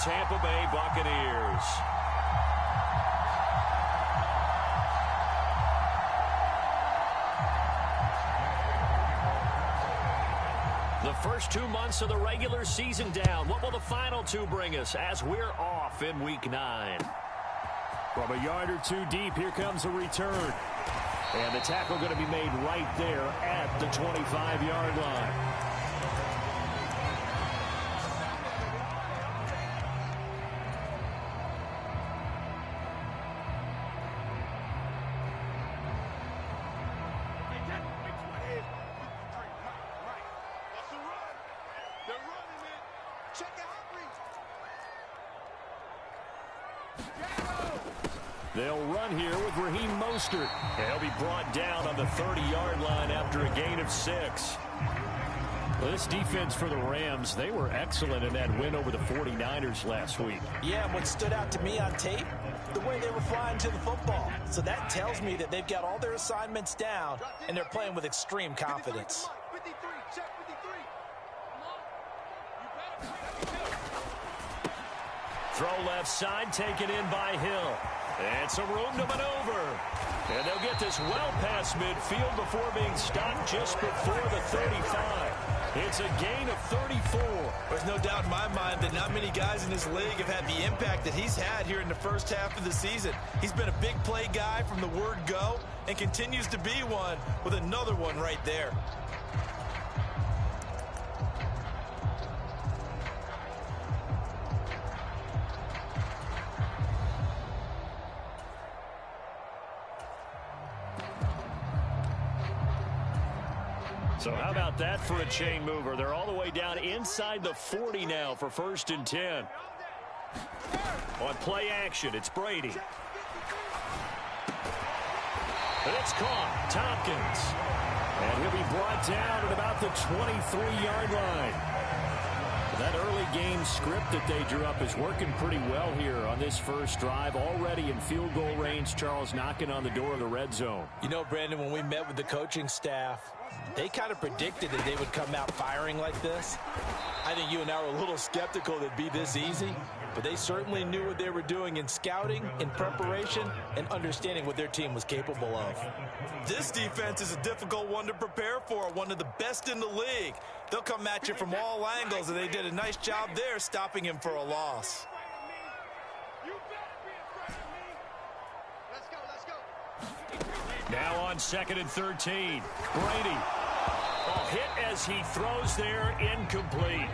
Tampa Bay Buccaneers. The first 2 months of the regular season down. What will the final 2 bring us as we're off in Week 9? From a yard or 2 deep, here comes a return. And the tackle going to be made right there at the 25-yard line. They'll run here with Raheem Mostert. And he'll be brought down on the 30-yard line after a gain of 6. Well, this defense for the Rams, they were excellent in that win over the 49ers last week. Yeah, and what stood out to me on tape, the way they were flying to the football. So that tells me that they've got all their assignments down, and they're playing with extreme confidence. 53, check 53. Throw left side, taken in by Hill. And some room to maneuver. And they'll get this well past midfield before being stopped just before the 35. It's a gain of 34. There's no doubt in my mind that not many guys in this league have had the impact that he's had here in the first half of the season. He's been a big play guy from the word go and continues to be one with another one right there. So how about that for a chain mover? They're all the way down inside the 40 now for 1st and 10. On play action, it's Brady. And it's caught. Tompkins. And he'll be brought down at about the 23-yard line. That early game script that they drew up is working pretty well here on this first drive. Already in field goal range, Charles, knocking on the door of the red zone. You know, Brandon, when we met with the coaching staff, they kind of predicted that they would come out firing like this. I think you and I were a little skeptical that it'd be this easy, but they certainly knew what they were doing in scouting, in preparation, and understanding what their team was capable of. This defense is a difficult one to prepare for, one of the best in the league. They'll come at you from all angles, and they did a nice job there stopping him for a loss. Now on 2nd and 13. Brady. Hit as he throws there, incomplete.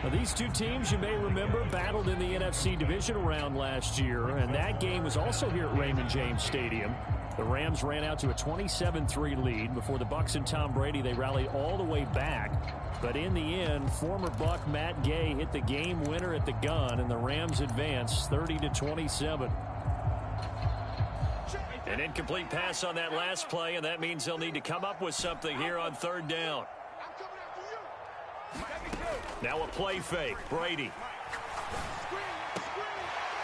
Now, these two teams, you may remember, battled in the NFC divisional round last year, and that game was also here at Raymond James Stadium. The Rams ran out to a 27-3 lead. Before the Bucs and Tom Brady, they rallied all the way back. But in the end, former Buck Matt Gay hit the game winner at the gun, and the Rams advanced 30-27. An incomplete pass on that last play, and that means they'll need to come up with something here on 3rd down. Now a play fake. Brady.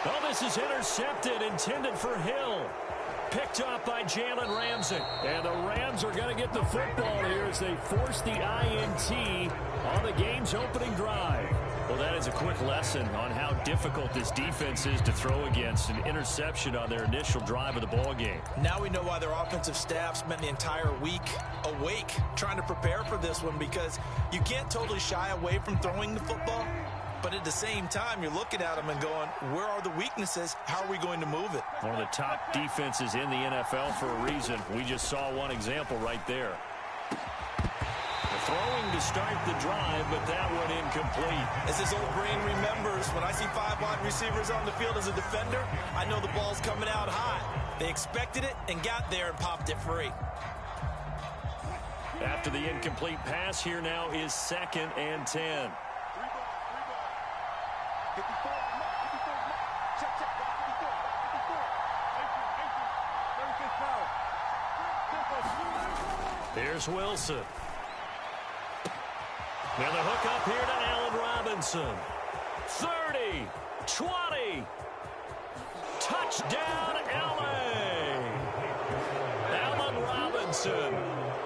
Oh, this is intercepted, intended for Hill. Picked up by Jalen Ramsey. And the Rams are going to get the football here as they force the INT on the game's opening drive. Well, that is a quick lesson on how difficult this defense is to throw against. An interception on their initial drive of the ball game. Now we know why their offensive staff spent the entire week awake trying to prepare for this one, because you can't totally shy away from throwing the football. But at the same time, you're looking at them and going, where are the weaknesses? How are we going to move it? One of the top defenses in the NFL for a reason. We just saw one example right there. Throwing to start the drive, but that one incomplete. As his old brain remembers, when I see 5 wide receivers on the field as a defender, I know the ball's coming out high. They expected it and got there and popped it free. After the incomplete pass, here now is 2nd and 10. Here's Wilson. Now the hook up here to Allen Robinson. 30, 20. Touchdown, LA. Allen Robinson,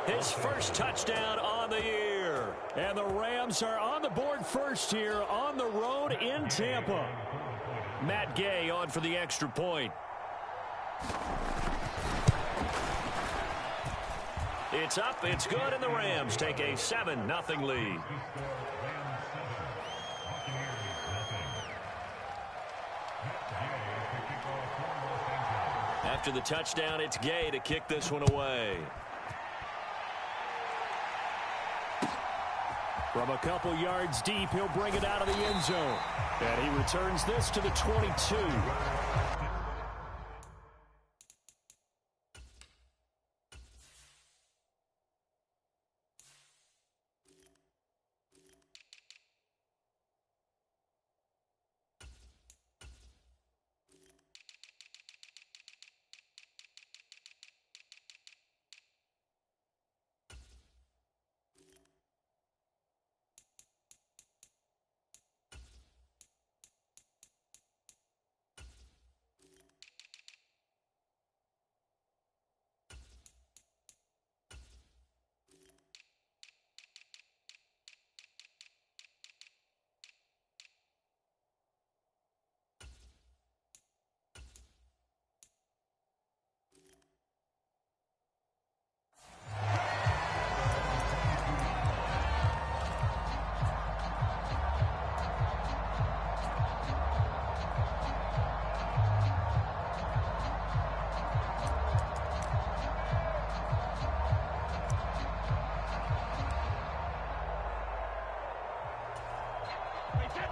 his first touchdown on the year. And the Rams are on on the board first here on the road in Tampa. Matt Gay on for the extra point. It's up, it's good, and the Rams take a 7-0 lead. After the touchdown, it's Gay to kick this one away. From a couple yards deep, he'll bring it out of the end zone. And he returns this to the 22.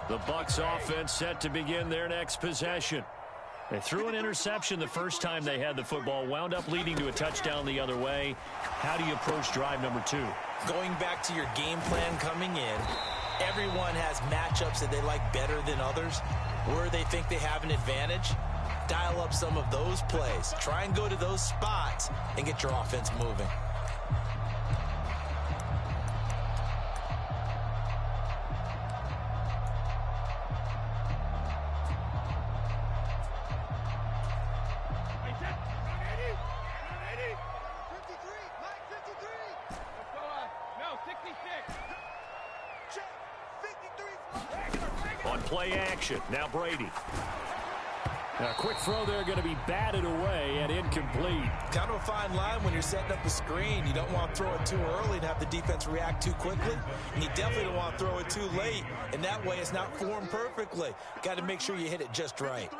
The Bucs offense set to begin their next possession. They threw an interception the first time they had the football, wound up leading to a touchdown the other way. How do you approach drive number 2? Going back to your game plan coming in, everyone has matchups that they like better than others. Where they think they have an advantage, dial up some of those plays. Try and go to those spots and get your offense moving. On play action, now Brady. A quick throw there going to be batted away and incomplete. Kind of a fine line when you're setting up a screen. You don't want to throw it too early and have the defense react too quickly. And you definitely don't want to throw it too late. And that way it's not formed perfectly. Got to make sure you hit it just right.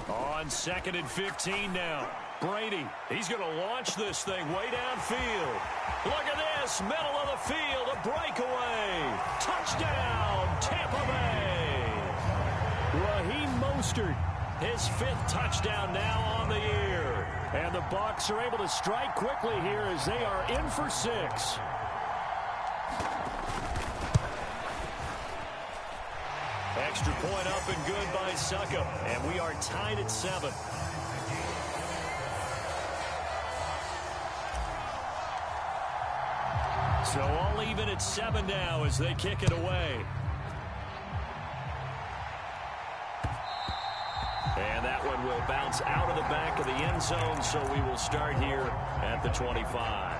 On 2nd and 15 now. Brady, he's going to launch this thing way downfield. Look at this, middle of the field, a breakaway. Touchdown, Tampa Bay. Raheem Mostert, his 5th touchdown now on the year. And the Bucs are able to strike quickly here as they are in for 6. Extra point up and good by Suckup. And we are tied at 7. So all even at 7 now as they kick it away. And that one will bounce out of the back of the end zone, so we will start here at the 25.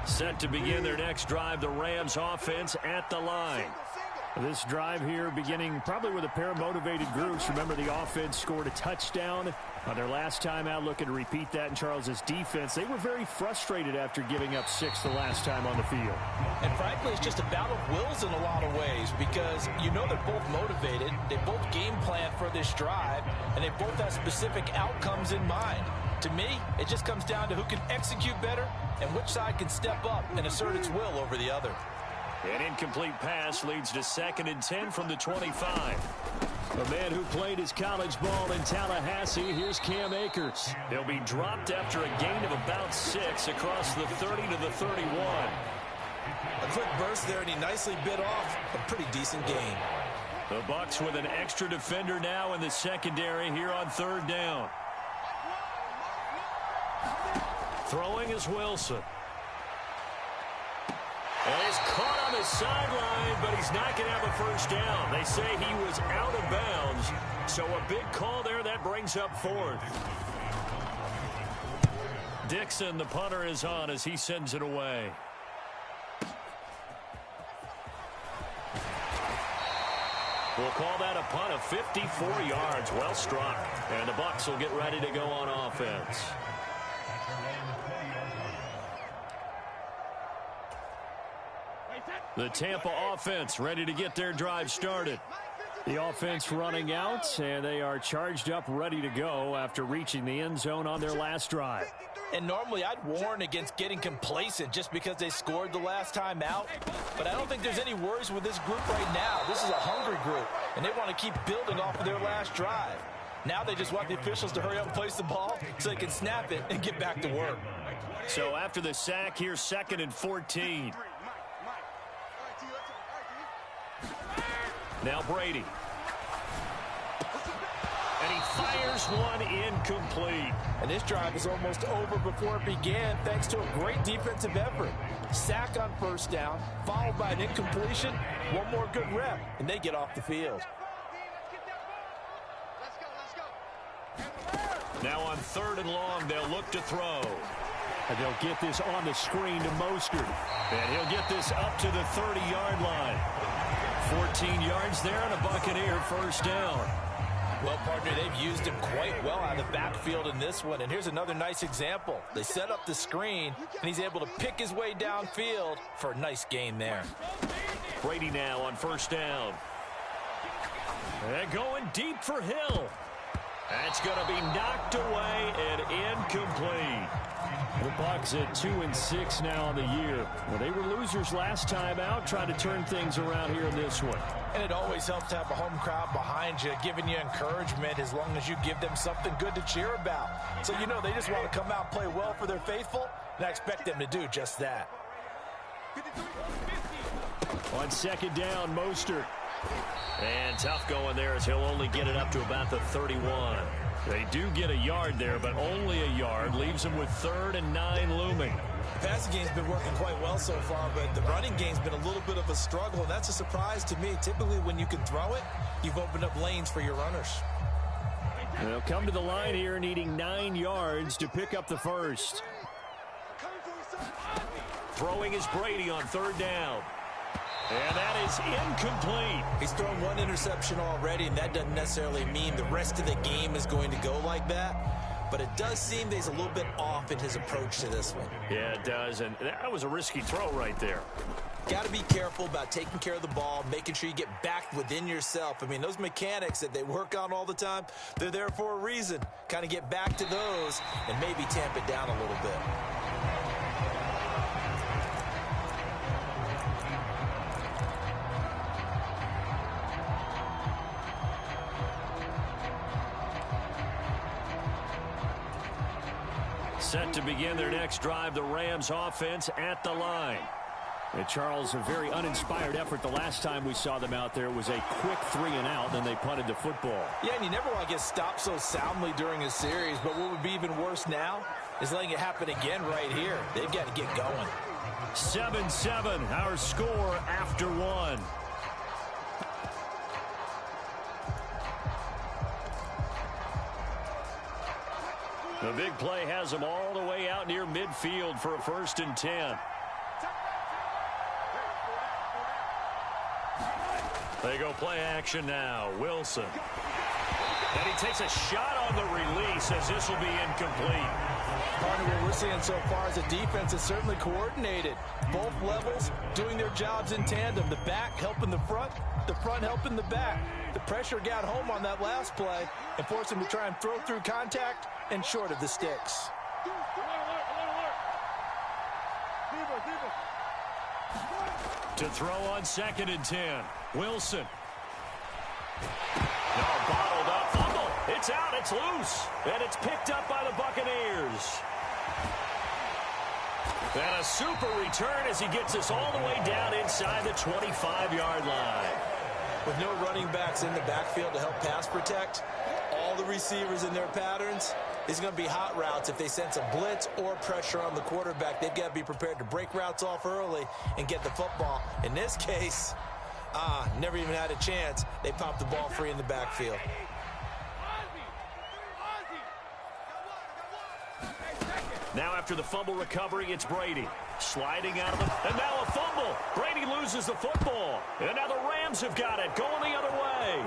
Set to begin their next drive, the Rams offense at the line. This drive here beginning probably with a pair of motivated groups. Remember, the offense scored a touchdown on their last time out, looking to repeat that in Charles's defense. They were very frustrated after giving up 6 the last time on the field. And frankly, it's just a battle of wills in a lot of ways because you know they're both motivated. They both game plan for this drive, and they both have specific outcomes in mind. To me, it just comes down to who can execute better and which side can step up and assert its will over the other. An incomplete pass leads to 2nd and 10 from the 25. A man who played his college ball in Tallahassee, here's Cam Akers. He'll be dropped after a gain of about 6 across the 30 to the 31. A quick burst there, and he nicely bit off a pretty decent gain. The Bucs with an extra defender now in the secondary here on 3rd down. Throwing is Wilson. And he's caught on the sideline, but he's not going to have a first down. They say he was out of bounds, so a big call there that brings up fourth. Dixon, the punter, is on as he sends it away. We'll call that a punt of 54 yards. Well struck. And the Bucs will get ready to go on offense. The Tampa offense ready to get their drive started. The offense running out, and they are charged up, ready to go after reaching the end zone on their last drive. And normally I'd warn against getting complacent just because they scored the last time out. But I don't think there's any worries with this group right now. This is a hungry group, and they want to keep building off of their last drive. Now they just want the officials to hurry up and place the ball so they can snap it and get back to work. So after the sack, here's 2nd and 14. Now Brady. And he fires one incomplete. And this drive is almost over before it began thanks to a great defensive effort. Sack on first down, followed by an incompletion. One more good rep, and they get off the field. Now on 3rd and long, they'll look to throw. And they'll get this on the screen to Mostert. And he'll get this up to the 30-yard line. 14 yards there and a Buccaneer first down. Well, partner, they've used him quite well out of the backfield in this one. And here's another nice example. They set up the screen, and he's able to pick his way downfield for a nice gain there. Brady now on first down. And going deep for Hill. That's going to be knocked away and incomplete. The Bucs at 2-6 now on the year. Well, they were losers last time out, trying to turn things around here in this one. And it always helps to have a home crowd behind you, giving you encouragement as long as you give them something good to cheer about. So you know they just want to come out and play well for their faithful, and I expect them to do just that. On 2nd down, Mostert. And tough going there as he'll only get it up to about the 31. They do get a yard there, but only a yard. Leaves them with 3rd and 9 looming. The passing game's been working quite well so far, but the running game's been a little bit of a struggle, and that's a surprise to me. Typically, when you can throw it, you've opened up lanes for your runners. They'll come to the line here, needing 9 yards to pick up the first. Throwing is Brady on 3rd down. And that is incomplete. He's thrown one interception already, and that doesn't necessarily mean the rest of the game is going to go like that. But it does seem that he's a little bit off in his approach to this one. Yeah, it does, and that was a risky throw right there. Got to be careful about taking care of the ball, making sure you get back within yourself. I mean, those mechanics that they work on all the time, they're there for a reason. Kind of get back to those and maybe tamp it down a little bit. Set to begin their next drive, the Rams offense at the line. And Charles, a very uninspired effort the last time we saw them out there. It was a quick 3-and-out, then they punted the football. Yeah, and you never want to get stopped so soundly during a series, but what would be even worse now is letting it happen again right here. They've got to get going. 7-7, our score after 1. The big play has them all the way out near midfield for a 1st and 10. They go play action now. Wilson. And he takes a shot on the release as this will be incomplete. Partner, what we're seeing so far is a defense that's certainly coordinated. Both levels doing their jobs in tandem. The back helping the front helping the back. The pressure got home on that last play and forced him to try and throw through contact and short of the sticks. To throw on 2nd and 10. Wilson. No, bottled up. Fumble. It's out. It's loose. And it's picked up by the Buccaneers. And a super return as he gets us all the way down inside the 25-yard line. With no running backs in the backfield to help pass protect, all the receivers in their patterns, is going to be hot routes. If they sense a blitz or pressure on the quarterback, they've got to be prepared to break routes off early and get the football. In this case, never even had a chance. They popped the ball free in the backfield. Now after the fumble recovery, it's Brady. Sliding out of the... And now a fumble. Brady loses the football. And now the Rams have got it, going the other way.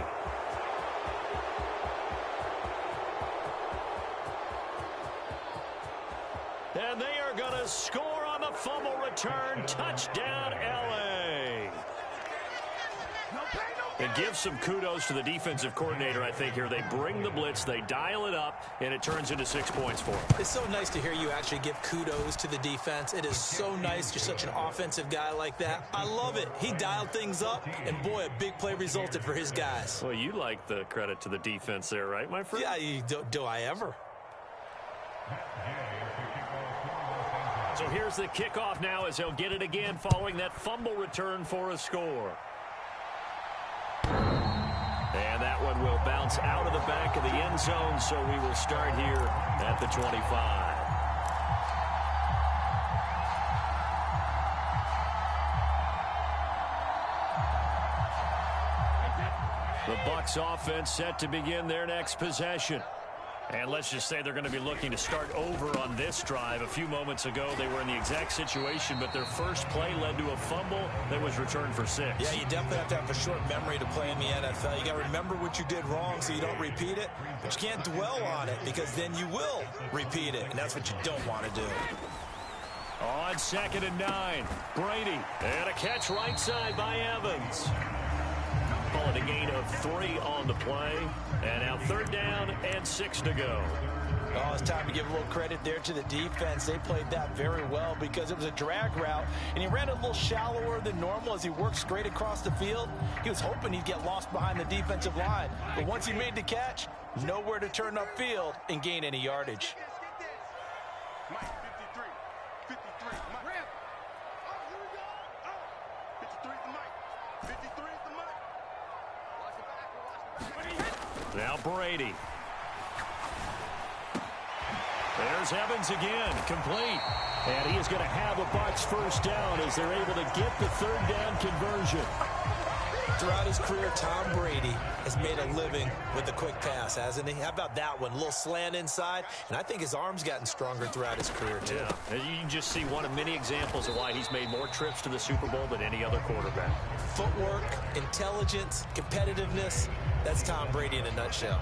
And they are going to score on the fumble return. Touchdown, L.A. And give some kudos to the defensive coordinator, I think, here. They bring the blitz, they dial it up, and it turns into 6 points for them. It's so nice to hear you actually give kudos to the defense. It is so nice. You're such an offensive guy like that. I love it. He dialed things up, and, boy, a big play resulted for his guys. Well, you like the credit to the defense there, right, my friend? Yeah, do I ever? So here's the kickoff now as he'll get it again following that fumble return for a score. And that one will bounce out of the back of the end zone, so we will start here at the 25. The Bucs offense set to begin their next possession. And let's just say they're going to be looking to start over on this drive. A few moments ago, they were in the exact situation, but their first play led to a fumble that was returned for 6. Yeah, you definitely have to have a short memory to play in the NFL. You got to remember what you did wrong so you don't repeat it, but you can't dwell on it because then you will repeat it, and that's what you don't want to do. On 2nd and 9, Brady, and a catch right side by Evans. Call it a gain of 3 on the play. And now 3rd down and 6 to go. Oh, it's time to give a little credit there to the defense. They played that very well because it was a drag route, and he ran a little shallower than normal as he worked straight across the field. He was hoping he'd get lost behind the defensive line. But once he made the catch, nowhere to turn upfield and gain any yardage. Mike, 53. 53. Mike. Ramp. Oh, here we go. Oh. 53 is the Mike. 53 is the Mike. Watch the back. Watch the back. Now Brady. There's Evans again, complete. And he is going to have a Bucs first down as they're able to get the 3rd down conversion. Throughout his career, Tom Brady has made a living with the quick pass, hasn't he? How about that one? A little slant inside, and I think his arm's gotten stronger throughout his career, too. Yeah, you can just see one of many examples of why he's made more trips to the Super Bowl than any other quarterback. Footwork, intelligence, competitiveness, that's Tom Brady in a nutshell.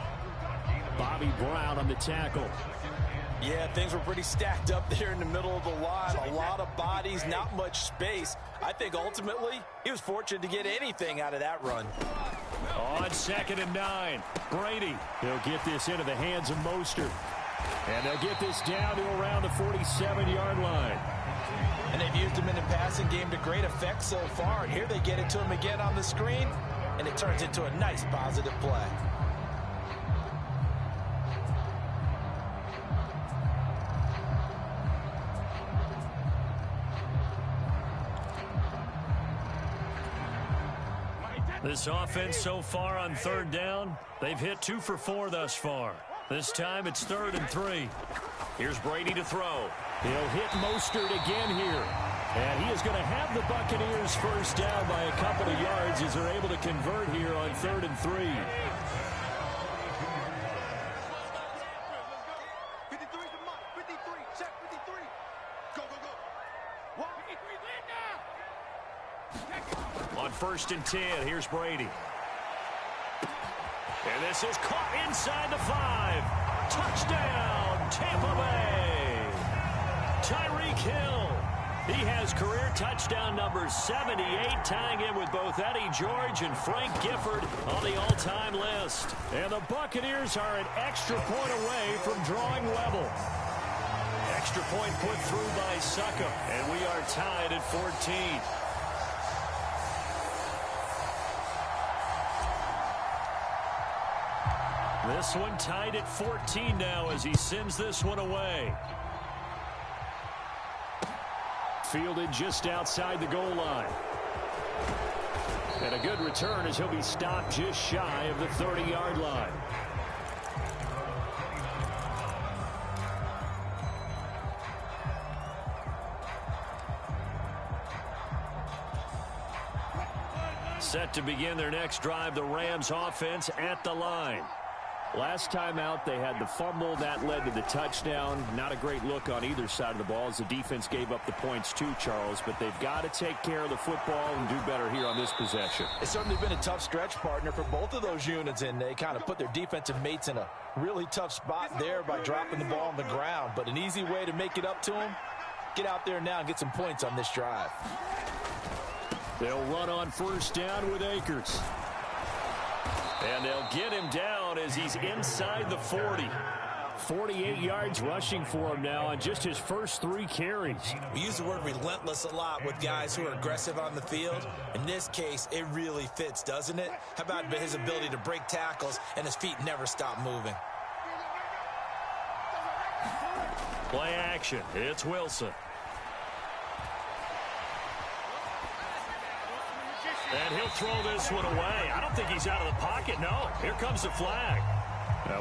Bobby Brown on the tackle. Yeah, things were pretty stacked up there in the middle of the line. A lot of bodies, not much space. I think ultimately he was fortunate to get anything out of that run. On 2nd and 9, Brady. He'll get this into the hands of Mostert. And they'll get this down to around the 47-yard line. And they've used him in the passing game to great effect so far. And here they get it to him again on the screen, and it turns into a nice positive play. This offense so far on 3rd down, they've hit 2 for 4 thus far. This time it's 3rd and 3. Here's Brady to throw. He'll hit Mostert again here. And he is going to have the Buccaneers first down by a couple of yards as they're able to convert here on 3rd and 3. 53 is the Mike. 53. Check 53. Go, go, go. 53 lead now. On 1st and 10, here's Brady. And this is caught inside the 5. Touchdown, Tampa Bay. Tyreek Hill. He has career touchdown number 78, tying in with both Eddie George and Frank Gifford on the all-time list. And the Buccaneers are an extra point away from drawing level. Extra point put through by Suckup, and we are tied at 14. This one tied at 14 now as he sends this one away. Fielded just outside the goal line. And a good return as he'll be stopped just shy of the 30-yard line. Set to begin their next drive, the Rams offense at the line. Last time out, they had the fumble. That led to the touchdown. Not a great look on either side of the ball as the defense gave up the points too, Charles. But they've got to take care of the football and do better here on this possession. It's certainly been a tough stretch, partner, for both of those units, and they kind of put their defensive mates in a really tough spot there by dropping the ball on the ground. But an easy way to make it up to them, get out there now and get some points on this drive. They'll run on first down with Akers. And they'll get him down as he's inside the 40. 48 yards rushing for him now on just his first 3 carries. We use the word relentless a lot with guys who are aggressive on the field. In this case, it really fits, doesn't it? How about his ability to break tackles and his feet never stop moving? Play action. It's Wilson. And he'll throw this one away. I don't think he's out of the pocket, no. Here comes the flag.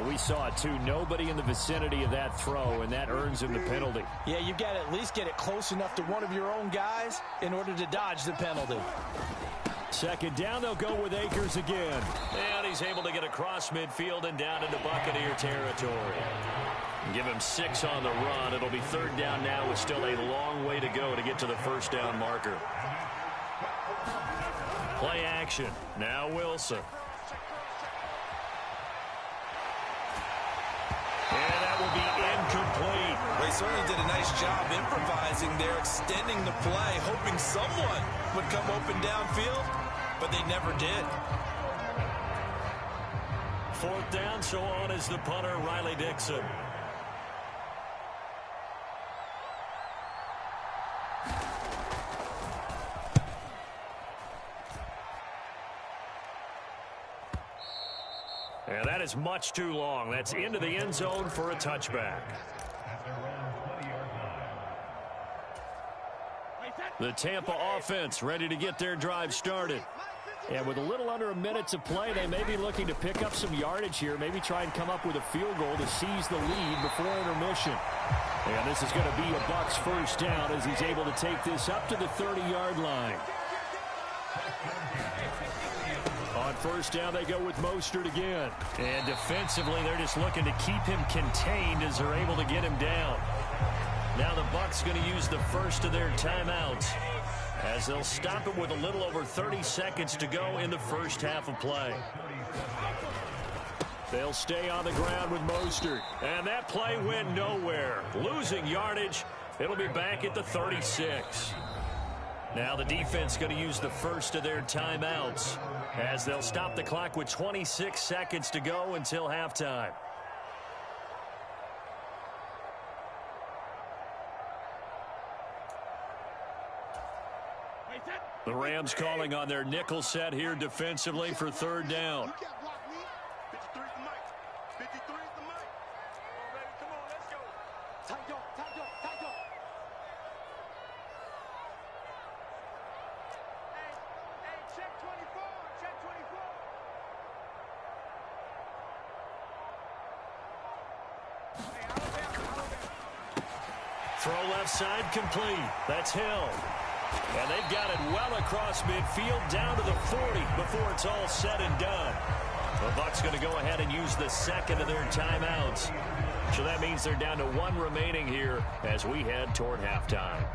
We saw it, too. Nobody in the vicinity of that throw, and that earns him the penalty. Yeah, you've got to at least get it close enough to one of your own guys in order to dodge the penalty. Second down, they'll go with Akers again. And he's able to get across midfield and down into Buccaneer territory. Give him 6 on the run. It'll be third down now with still a long way to go to get to the first down marker. Play action. Now Wilson. And that will be incomplete. They certainly did a nice job improvising there, extending the play, hoping someone would come open downfield, but they never did. Fourth down, so on is the punter, Riley Dixon. And that is much too long. That's into the end zone for a touchback. The Tampa offense ready to get their drive started. And with a little under a minute to play, they may be looking to pick up some yardage here, maybe try and come up with a field goal to seize the lead before intermission. And this is going to be a Bucs first down as he's able to take this up to the 30-yard line. On first down, they go with Mostert again. And defensively, they're just looking to keep him contained as they're able to get him down. Now the Bucs going to use the first of their timeouts as they'll stop him with a little over 30 seconds to go in the first half of play. They'll stay on the ground with Mostert. And that play went nowhere. Losing yardage. It'll be back at the 36. Now the defense going to use the first of their timeouts as they'll stop the clock with 26 seconds to go until halftime. The Rams calling on their nickel set here defensively for third down. Throw left side complete. That's Hill. And they've got it well across midfield down to the 40 before it's all said and done. The Bucs going to go ahead and use the second of their timeouts. So that means they're down to 1 remaining here as we head toward halftime.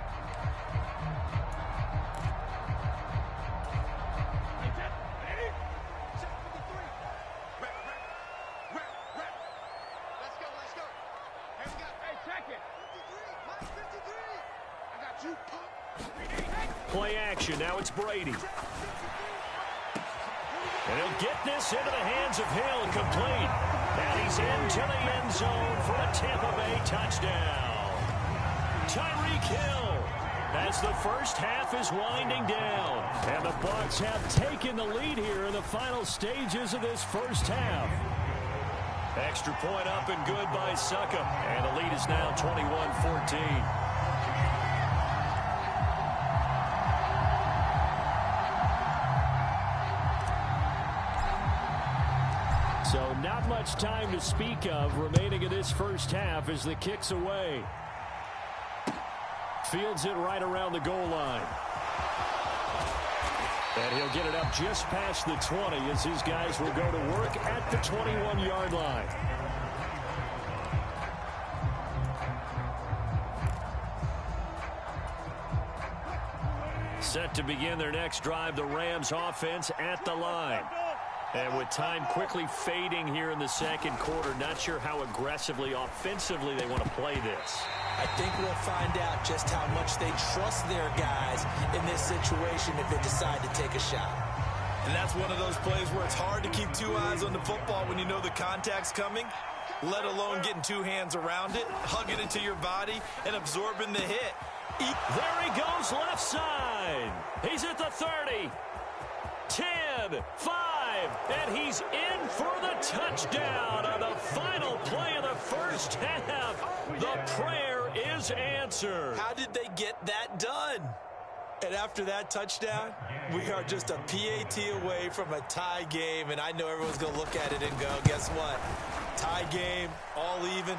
Play action. Now it's Brady. And he'll get this into the hands of Hill, complete. And he's into the end zone for a Tampa Bay touchdown. Tyreek Hill as the first half is winding down. And the Bucs have taken the lead here in the final stages of this first half. Extra point up and good by Suckup. And the lead is now 21-14. So not much time to speak of remaining in this first half as the kick's away. Fields it right around the goal line. And he'll get it up just past the 20 as his guys will go to work at the 21-yard line. Set to begin their next drive, the Rams offense at the line. And with time quickly fading here in the second quarter, not sure how aggressively, offensively they want to play this. I think we'll find out just how much they trust their guys in this situation if they decide to take a shot. And that's one of those plays where it's hard to keep two eyes on the football when you know the contact's coming, let alone getting two hands around it, hugging it to your body, and absorbing the hit. There he goes, left side. He's at the 30, 10, 5, and he's in for the touchdown on the final play of the first half. The prayer is answered. How did they get that done? And after that touchdown, we are just a PAT away from a tie game, and I know everyone's going to look at it and go, guess what? Tie game, all even,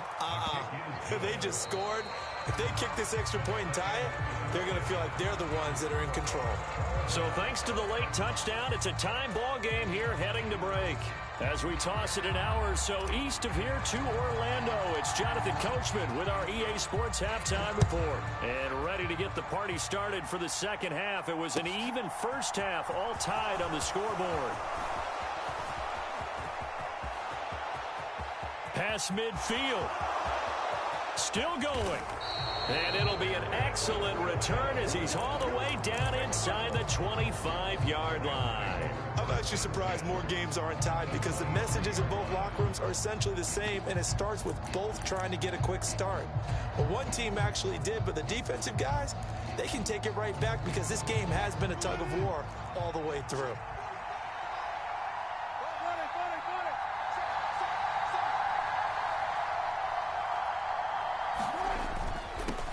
They just scored. If they kick this extra point and tie it, they're going to feel like they're the ones that are in control. So thanks to the late touchdown, it's a time ball game here heading to break. As we toss it an hour or so east of here to Orlando, it's Jonathan Coachman with our EA Sports Halftime Report. And ready to get the party started for the second half. It was an even first half, all tied on the scoreboard. Pass midfield. Still going. And it'll be an excellent return as he's all the way down inside the 25-yard line. I'm actually surprised more games aren't tied because the messages in both locker rooms are essentially the same, and it starts with both trying to get a quick start. Well, one team actually did, but the defensive guys, they can take it right back because this game has been a tug of war all the way through.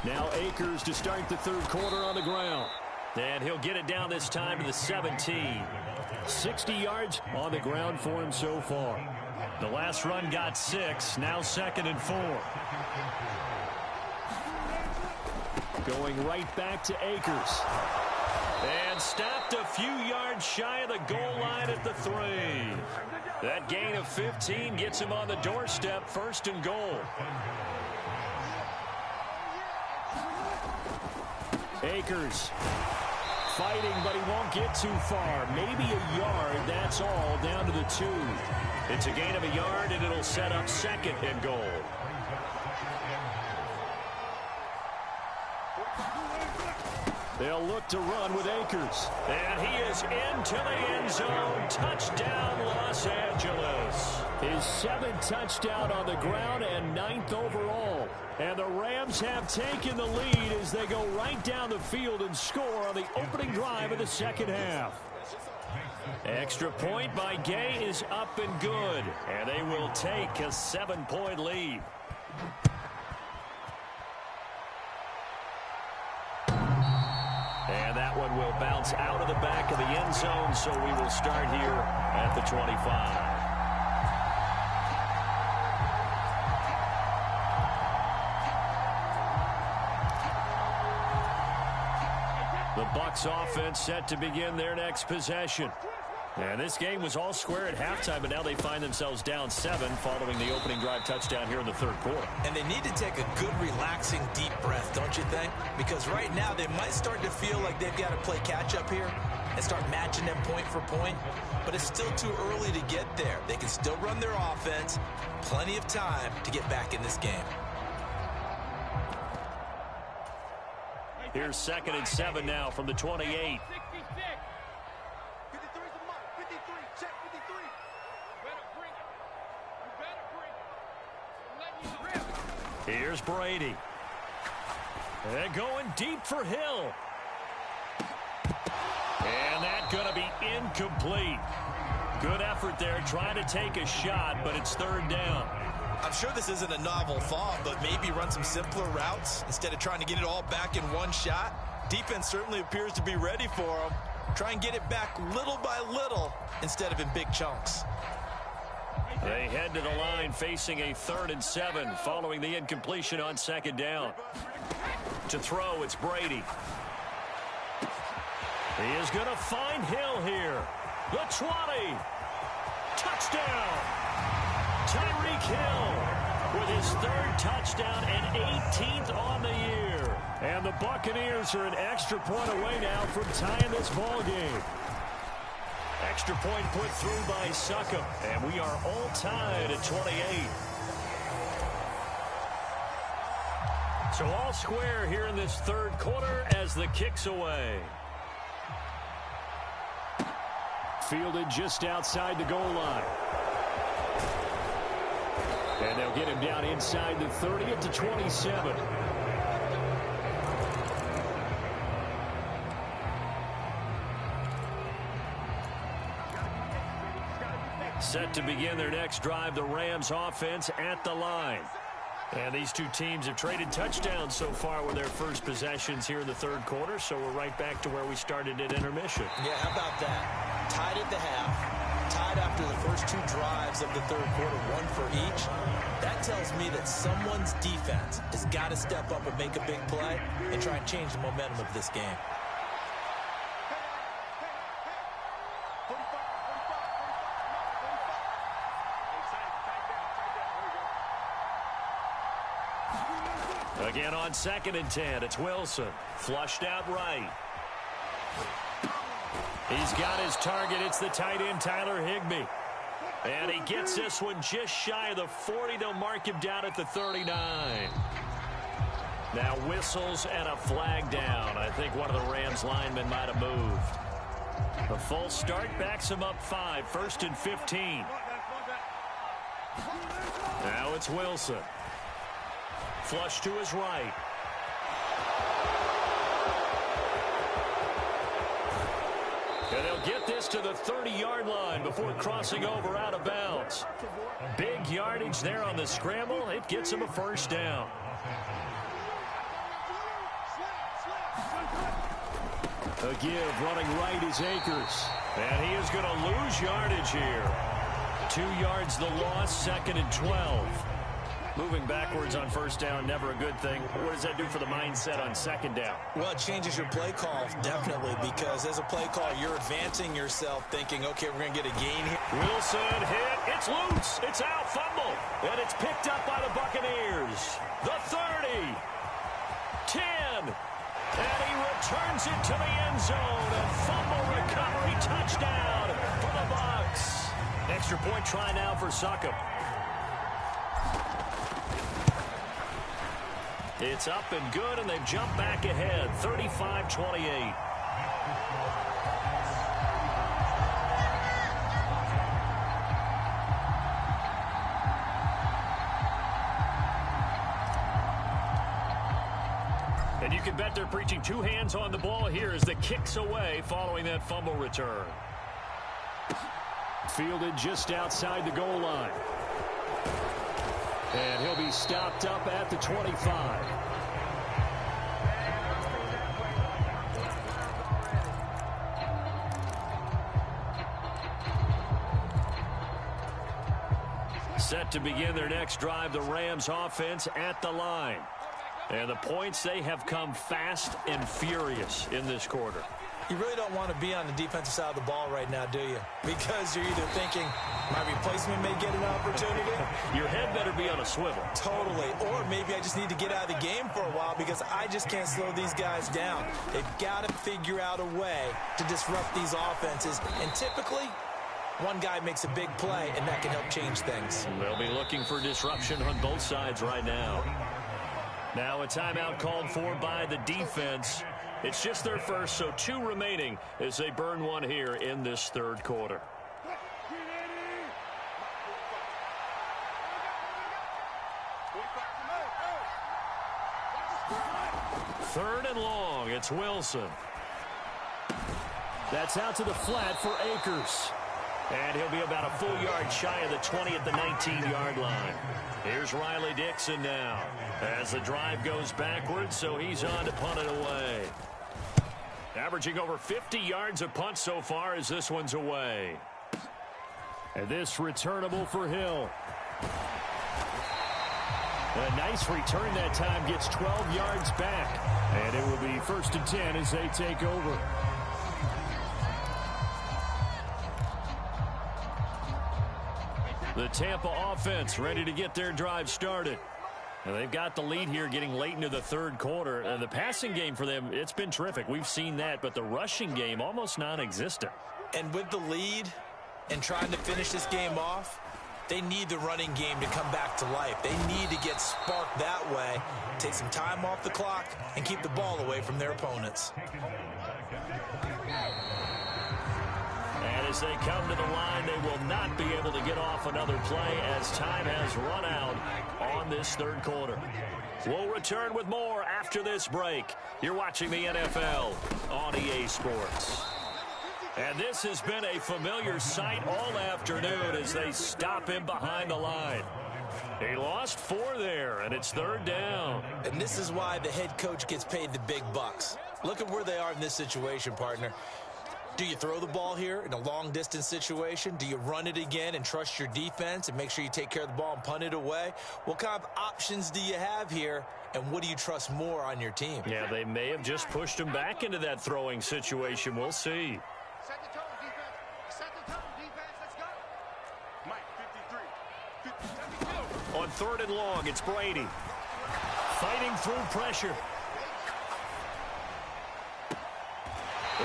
Now Akers to start the third quarter on the ground. And he'll get it down this time to the 17. 60 yards on the ground for him so far. The last run got 6. Now 2nd and 4. Going right back to Akers. And stopped a few yards shy of the goal line at the 3. That gain of 15 gets him on the doorstep, 1st and goal. Akers fighting, but he won't get too far. Maybe a yard, that's all, down to the 2. It's a gain of a yard, and it'll set up 2nd and goal. They'll look to run with Akers. And he is into the end zone. Touchdown, Los Angeles. His 7th touchdown on the ground and 9th overall. And the Rams have taken the lead as they go right down the field and score on the opening drive of the second half. Extra point by Gay is up and good. And they will take a 7-point lead. And that one will bounce out of the back of the end zone, so we will start here at the 25. The Bucs offense set to begin their next possession. And this game was all square at halftime, but now they find themselves down 7 following the opening drive touchdown here in the third quarter. And they need to take a good, relaxing, deep breath, don't you think? Because right now they might start to feel like they've got to play catch-up here and start matching them point for point. But it's still too early to get there. They can still run their offense. Plenty of time to get back in this game. Here's 2nd and 7 now from the 28. Here's Brady. And going deep for Hill. And that's going to be incomplete. Good effort there, trying to take a shot, but it's 3rd down. I'm sure this isn't a novel thought, but maybe run some simpler routes instead of trying to get it all back in one shot. Defense certainly appears to be ready for them. Try and get it back little by little instead of in big chunks. They head to the line facing a 3rd and 7 following the incompletion on 2nd down. To throw, it's Brady. He is going to find Hill here. The 20. Touchdown. Tyreek Hill with his third touchdown and 18th on the year. And the Buccaneers are an extra point away now from tying this ball game. Extra point put through by Succop. And we are all tied at 28. So all square here in this third quarter as the kick's away. Fielded just outside the goal line. And they'll get him down inside the 30 at the 27. Set to begin their next drive, the Rams offense at the line. And these two teams have traded touchdowns so far with their first possessions here in the third quarter, so we're right back to where we started at intermission. Yeah, how about that? Tied at the half, tied after the first two drives of the third quarter, one for each. That tells me that someone's defense has got to step up and make a big play and try and change the momentum of this game. Again on 2nd and 10, it's Wilson. Flushed out right. He's got his target. It's the tight end, Tyler Higbee. And he gets this one just shy of the 40. They'll mark him down at the 39. Now whistles and a flag down. I think one of the Rams linemen might have moved. The false start backs him up 5. 1st and 15. Now it's Wilson. Flush to his right. And they'll get this to the 30-yard line before crossing over out of bounds. Big yardage there on the scramble. It gets him a first down. A give running right is Akers. And he is going to lose yardage here. 2 yards the loss, 2nd and 12. Moving backwards on first down, never a good thing. What does that do for the mindset on 2nd down? Well, it changes your play call, definitely, because as a play call, you're advancing yourself thinking, okay, we're going to get a gain here. Wilson hit. It's loose. It's out. Fumble. And it's picked up by the Buccaneers. The 30. 10. And he returns it to the end zone. And fumble recovery touchdown for the Bucs. Extra point try now for Succop. It's up and good, and they've jumped back ahead, 35-28. And you can bet they're preaching 2 hands on the ball here as the kick's away following that fumble return. Fielded just outside the goal line. And he'll be stopped up at the 25. Set to begin their next drive, the Rams offense at the line. And the points, they have come fast and furious in this quarter. You really don't want to be on the defensive side of the ball right now, do you? Because you're either thinking, my replacement may get an opportunity. Your head better be on a swivel. Totally. Or maybe I just need to get out of the game for a while because I just can't slow these guys down. They've got to figure out a way to disrupt these offenses. And typically, one guy makes a big play, and that can help change things. They'll be looking for disruption on both sides right now. Now a timeout called for by the defense. It's just their first, so 2 remaining as they burn one here in this third quarter. Third and long, it's Wilson. That's out to the flat for Akers. And he'll be about a full yard shy of the 20 at the 19-yard line. Here's Riley Dixon now as the drive goes backwards, so he's on to punt it away. Averaging over 50 yards a punt so far as this one's away. And this returnable for Hill. A nice return that time, gets 12 yards back. And it will be 1st and 10 as they take over. The Tampa offense ready to get their drive started. Now they've got the lead here getting late into the third quarter. And the passing game for them, it's been terrific. We've seen that, but the rushing game almost non-existent. And with the lead and trying to finish this game off, they need the running game to come back to life. They need to get sparked that way, take some time off the clock, and keep the ball away from their opponents. And as they come to the line, they will not be able to get off another play as time has run out on this third quarter. We'll return with more after this break. You're watching the NFL on EA Sports. And this has been a familiar sight all afternoon as they stop him behind the line. He lost 4 there, and it's third down. And this is why the head coach gets paid the big bucks. Look at where they are in this situation, partner. Do you throw the ball here in a long-distance situation? Do you run it again and trust your defense and make sure you take care of the ball and punt it away? What kind of options do you have here, and what do you trust more on your team? Yeah, they may have just pushed him back into that throwing situation. We'll see. Set the tone, defense. Set the tone, defense. Let's go. Mike, 53. 52. On third and long, it's Brady. Fighting through pressure.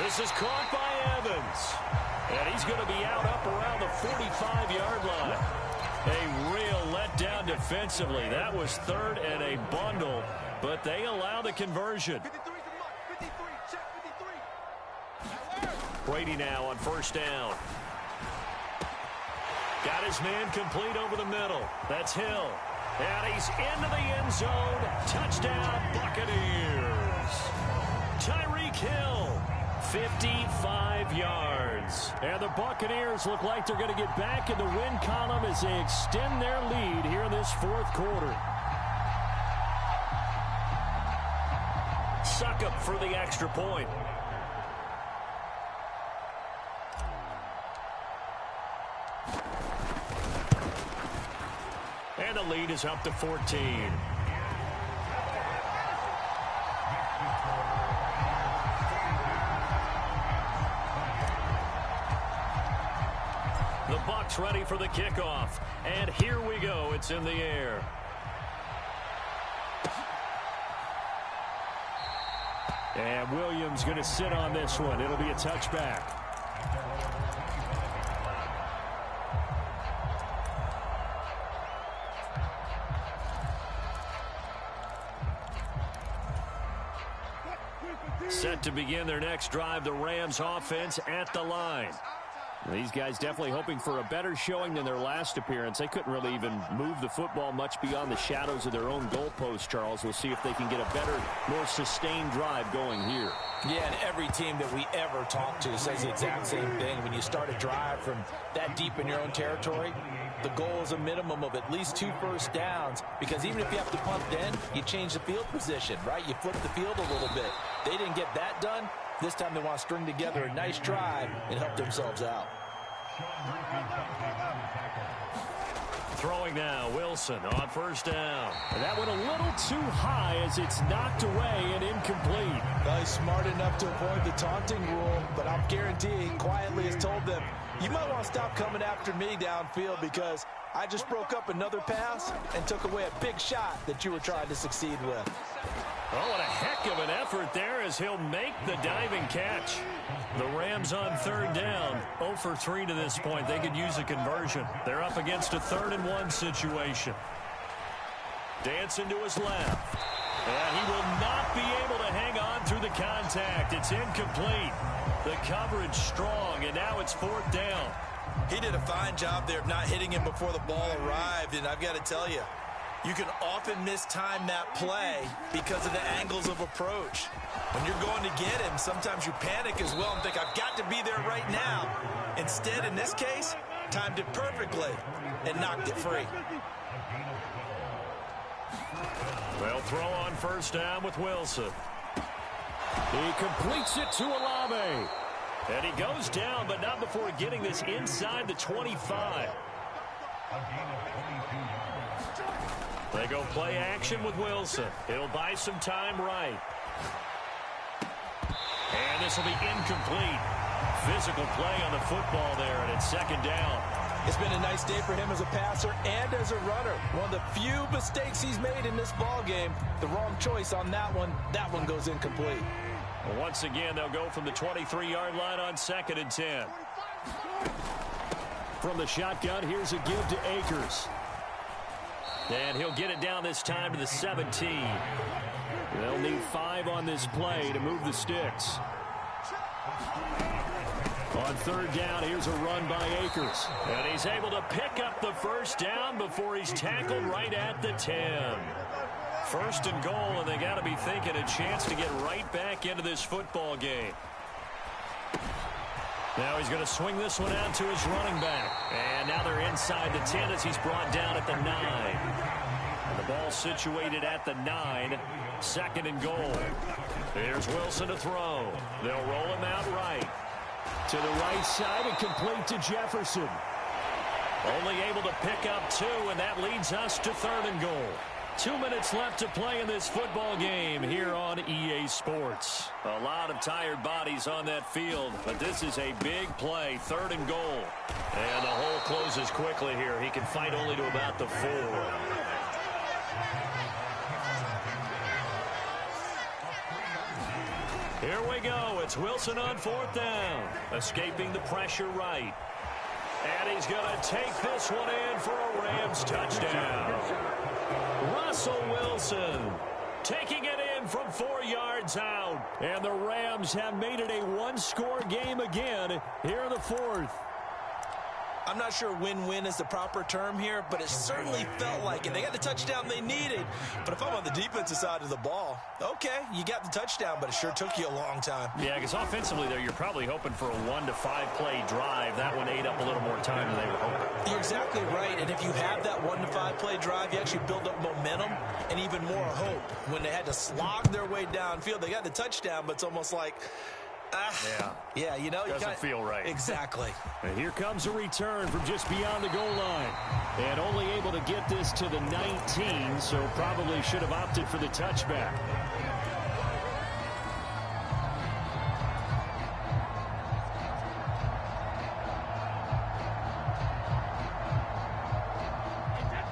This is caught by Evans. And he's going to be out up around the 45-yard line. A real letdown defensively. That was third and a bundle, but they allow the conversion. 53 to Mike. 53. Check 53. Brady now on first down. Got his man complete over the middle. That's Hill. And he's into the end zone. Touchdown, Buccaneers. Tyreek Hill, 55 yards. And the Buccaneers look like they're going to get back in the win column as they extend their lead here in this fourth quarter. Succop for the extra point. And the lead is up to 14. The Bucs ready for the kickoff. And here we go. It's in the air. And Williams going to sit on this one. It'll be a touchback. Set to begin their next drive, the Rams offense at the line. These guys definitely hoping for a better showing than their last appearance. They couldn't really even move the football much beyond the shadows of their own goalpost, Charles. We'll see if they can get a better, more sustained drive going here. Yeah, and every team that we ever talk to says the exact same thing. When you start a drive from that deep in your own territory, the goal is a minimum of at least 2 first downs, because even if you have to punt then, you change the field position, right? You flip the field a little bit. They didn't get that done. This time they want to string together a nice drive and help themselves out. Throwing now, Wilson on first down. And that went a little too high as it's knocked away and incomplete. Well, he's smart enough to avoid the taunting rule, but I'm guaranteeing quietly has told them, you might want to stop coming after me downfield because I just broke up another pass and took away a big shot that you were trying to succeed with. Oh, what a heck of an effort there as he'll make the diving catch. The Rams on third down, 0 for 3 to this point. They could use a conversion. They're up against a 3rd and 1 situation. Dancing to his left. And he will not be able to hang on through the contact. It's incomplete. The coverage strong, and now it's 4th down. He did a fine job there of not hitting him before the ball arrived, and I've got to tell you, you can often mistime that play because of the angles of approach. When you're going to get him, sometimes you panic as well and think, I've got to be there right now. Instead, in this case, timed it perfectly and knocked it free. They'll throw on first down with Wilson. He completes it to Olave. And he goes down, but not before getting this inside the 25. They go play action with Wilson. It'll buy some time right. And this will be incomplete. Physical play on the football there, and it's 2nd down. It's been a nice day for him as a passer and as a runner. One of the few mistakes he's made in this ball game. The wrong choice on that one. That one goes incomplete. Well, once again, they'll go from the 23-yard line on 2nd and 10. From the shotgun, here's a give to Akers. And he'll get it down this time to the 17. They'll need 5 on this play to move the sticks. On 3rd down, here's a run by Akers. And he's able to pick up the first down before he's tackled right at the 10. 1st and goal, and they got to be thinking a chance to get right back into this football game. Now he's going to swing this one out to his running back. And now they're inside the 10 as he's brought down at the 9. And the ball situated at the 9. 2nd and goal. Here's Wilson to throw. They'll roll him out right. To the right side and complete to Jefferson. Only able to pick up 2, and that leads us to 3rd and goal. 2 minutes left to play in this football game here on EA Sports. A lot of tired bodies on that field, but this is a big play. 3rd and goal. And the hole closes quickly here. He can fight only to about the 4. Here we go. It's Wilson on 4th down. Escaping the pressure right. And he's going to take this one in for a Rams touchdown. Russell Wilson taking it in from 4 yards out. And the Rams have made it a one-score game again here in the 4th. I'm not sure win-win is the proper term here, but it certainly felt like it. They got the touchdown they needed. But if I'm on the defensive side of the ball, okay, you got the touchdown, but it sure took you a long time. Yeah, because offensively there, you're probably hoping for a 1 to 5 play drive. That one ate up a little more time than they were hoping. You're exactly right, and if you have that 1 to 5 play drive, you actually build up momentum and even more hope. When they had to slog their way downfield, they got the touchdown, but it's almost like... Yeah, you know. Doesn't feel right. Exactly. And here comes a return from just beyond the goal line. And only able to get this to the 19, so probably should have opted for the touchback.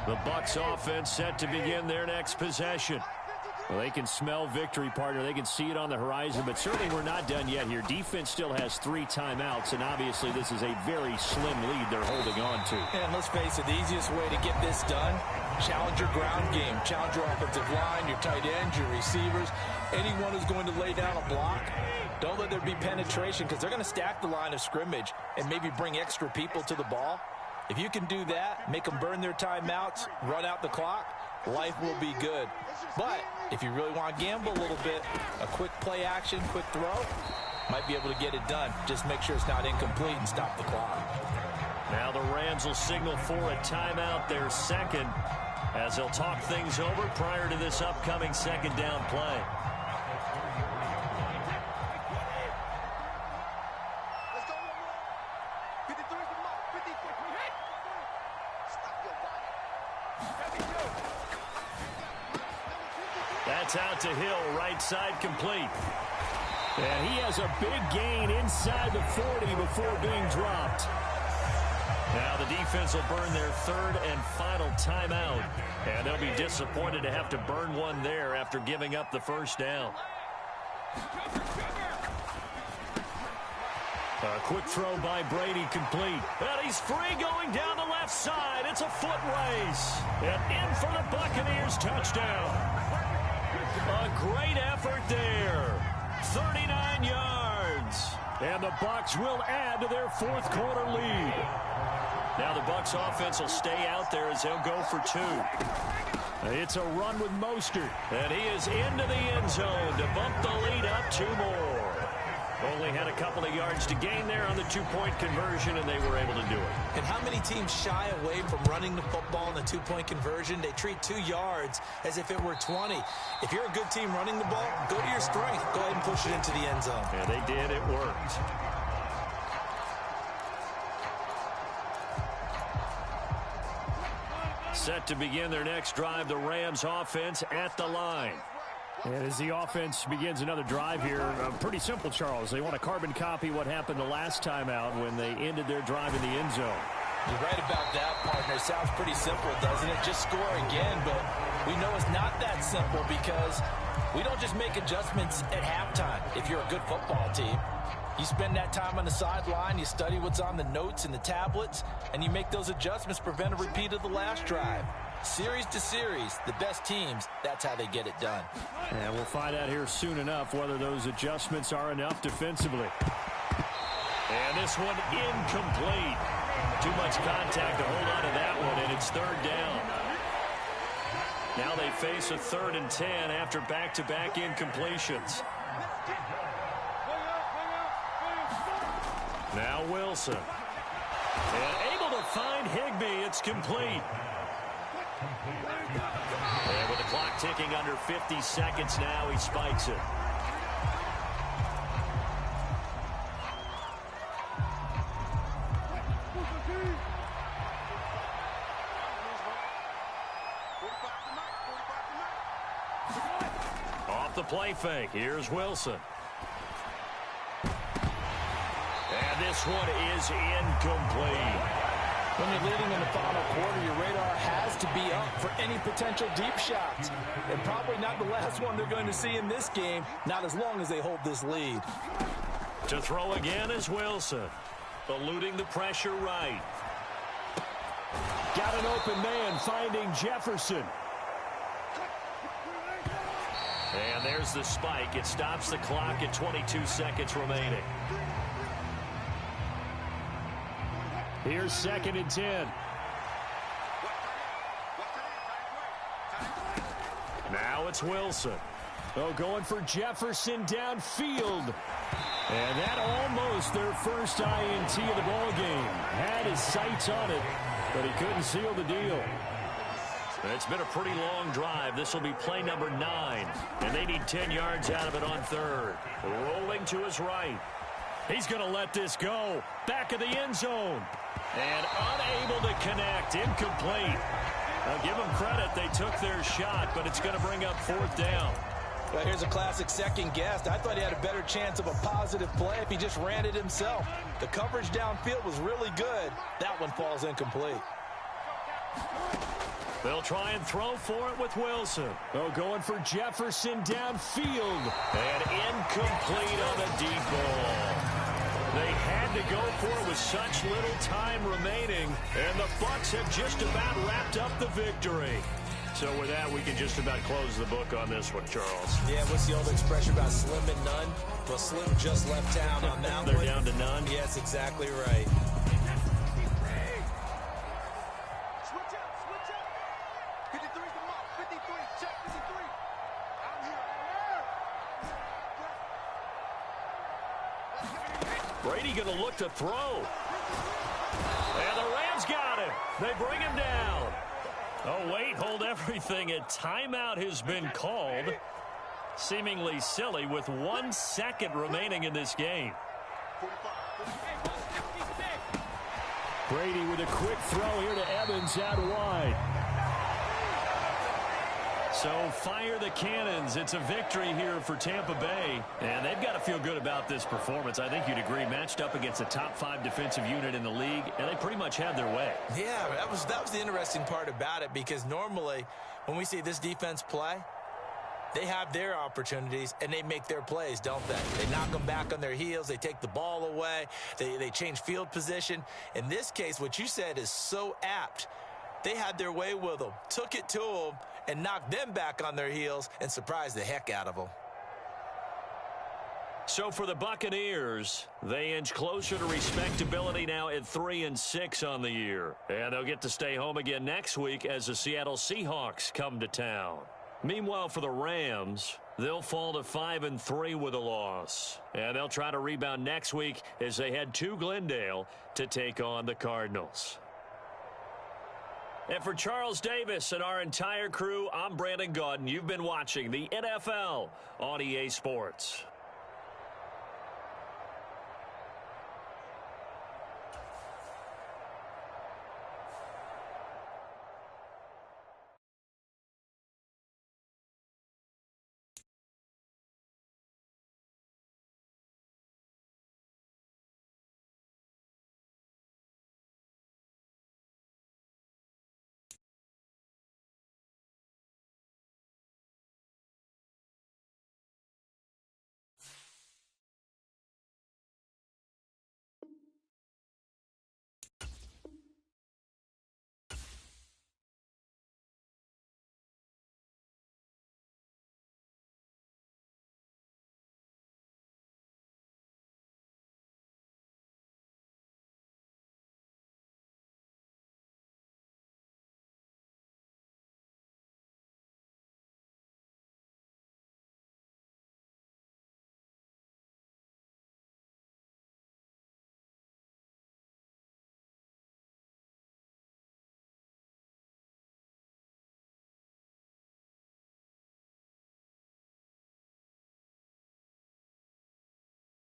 The Bucs offense set to begin their next possession. Well, they can smell victory, partner. They can see it on the horizon, but certainly we're not done yet here. Defense still has 3 timeouts, and obviously this is a very slim lead they're holding on to. And let's face it, the easiest way to get this done, challenge your ground game. Challenge your offensive line, your tight ends, your receivers, anyone who's going to lay down a block. Don't let there be penetration because they're going to stack the line of scrimmage and maybe bring extra people to the ball. If you can do that, make them burn their timeouts, run out the clock, life will be good. But if you really want to gamble a little bit, a quick play action, quick throw, might be able to get it done. Just make sure it's not incomplete and stop the clock. Now the Rams will signal for a timeout, their 2nd, as they'll talk things over prior to this upcoming 2nd down play. That's out to Hill, right side complete. And he has a big gain inside the 40 before being dropped. Now the defense will burn their 3rd and final timeout. And they'll be disappointed to have to burn one there after giving up the first down. A quick throw by Brady complete. And he's free going down the left side. It's a foot race. And in for the Buccaneers touchdown. A great effort there. 39 yards. And the Bucs will add to their 4th quarter lead. Now the Bucs offense will stay out there as they'll go for 2. It's a run with Mostert. And he is into the end zone to bump the lead up 2 more. Only had a couple of yards to gain there on the 2-point conversion, and they were able to do it. And how many teams shy away from running the football in the 2-point conversion? They treat 2 yards as if it were 20. If you're a good team running the ball, go to your strength. Go ahead and push it into the end zone. Yeah, they did. It worked. Set to begin their next drive, the Rams offense at the line. And as the offense begins another drive here, pretty simple, Charles. They want to carbon copy what happened the last time out when they ended their drive in the end zone. You're right about that, partner. Sounds pretty simple, doesn't it? Just score again, but we know it's not that simple because we don't just make adjustments at halftime if you're a good football team. You spend that time on the sideline, you study what's on the notes and the tablets, and you make those adjustments to prevent a repeat of the last drive. Series to series, the best teams, that's how they get it done. And we'll find out here soon enough whether those adjustments are enough defensively. And this one incomplete. Too much contact to hold on to that one, and it's third down. Now they face a 3rd and 10 after back-to-back incompletions. Now Wilson. And able to find Higbee. It's complete. And with the clock ticking under 50 seconds now, he spikes it. Off the play fake. Here's Wilson. And this one is incomplete. When you're leading in the final quarter, your radar has to be up for any potential deep shots. And probably not the last one they're going to see in this game, not as long as they hold this lead. To throw again is Wilson. Eluding the pressure right. Got an open man finding Jefferson. And there's the spike. It stops the clock at 22 seconds remaining. Here's 2nd and 10. Now it's Wilson. Oh, going for Jefferson downfield. And that almost their first INT of the ball game. Had his sights on it, but he couldn't seal the deal. It's been a pretty long drive. This will be play number 9. And they need 10 yards out of it on 3rd. Rolling to his right. He's going to let this go. Back of the end zone. And unable to connect. Incomplete. I'll give them credit. They took their shot, but it's going to bring up 4th down. Well, here's a classic second guess. I thought he had a better chance of a positive play if he just ran it himself. The coverage downfield was really good. That one falls incomplete. They'll try and throw for it with Wilson. Oh, going for Jefferson downfield. And incomplete on the deep ball. They had to go for it with such little time remaining, and the Bucs have just about wrapped up the victory. So with that, we can just about close the book on this one, Charles. Yeah, what's the old expression about slim and none? Well, Slim just left town on that They're one. down to none? Yes, exactly right. Switch up. 53's the mark. 53. Check 53. I'm here. Brady going to look to throw. And the Rams got him. They bring him down. Oh, wait, hold everything. A timeout has been called. Seemingly silly with 1 second remaining in this game. Brady with a quick throw here to Evans out wide. So fire the cannons. It's a victory here for Tampa Bay. And they've got to feel good about this performance. I think you'd agree. Matched up against a top 5 defensive unit in the league. And they pretty much had their way. Yeah, that was the interesting part about it. Because normally when we see this defense play, they have their opportunities and they make their plays, don't they? They knock them back on their heels. They take the ball away. They change field position. In this case, what you said is so apt. They had their way with them, took it to them, and knocked them back on their heels and surprised the heck out of them. So for the Buccaneers, they inch closer to respectability now at 3-6 on the year. And they'll get to stay home again next week as the Seattle Seahawks come to town. Meanwhile, for the Rams, they'll fall to 5-3 with a loss. And they'll try to rebound next week as they head to Glendale to take on the Cardinals. And for Charles Davis and our entire crew, I'm Brandon Gaudin. You've been watching the NFL on EA Sports.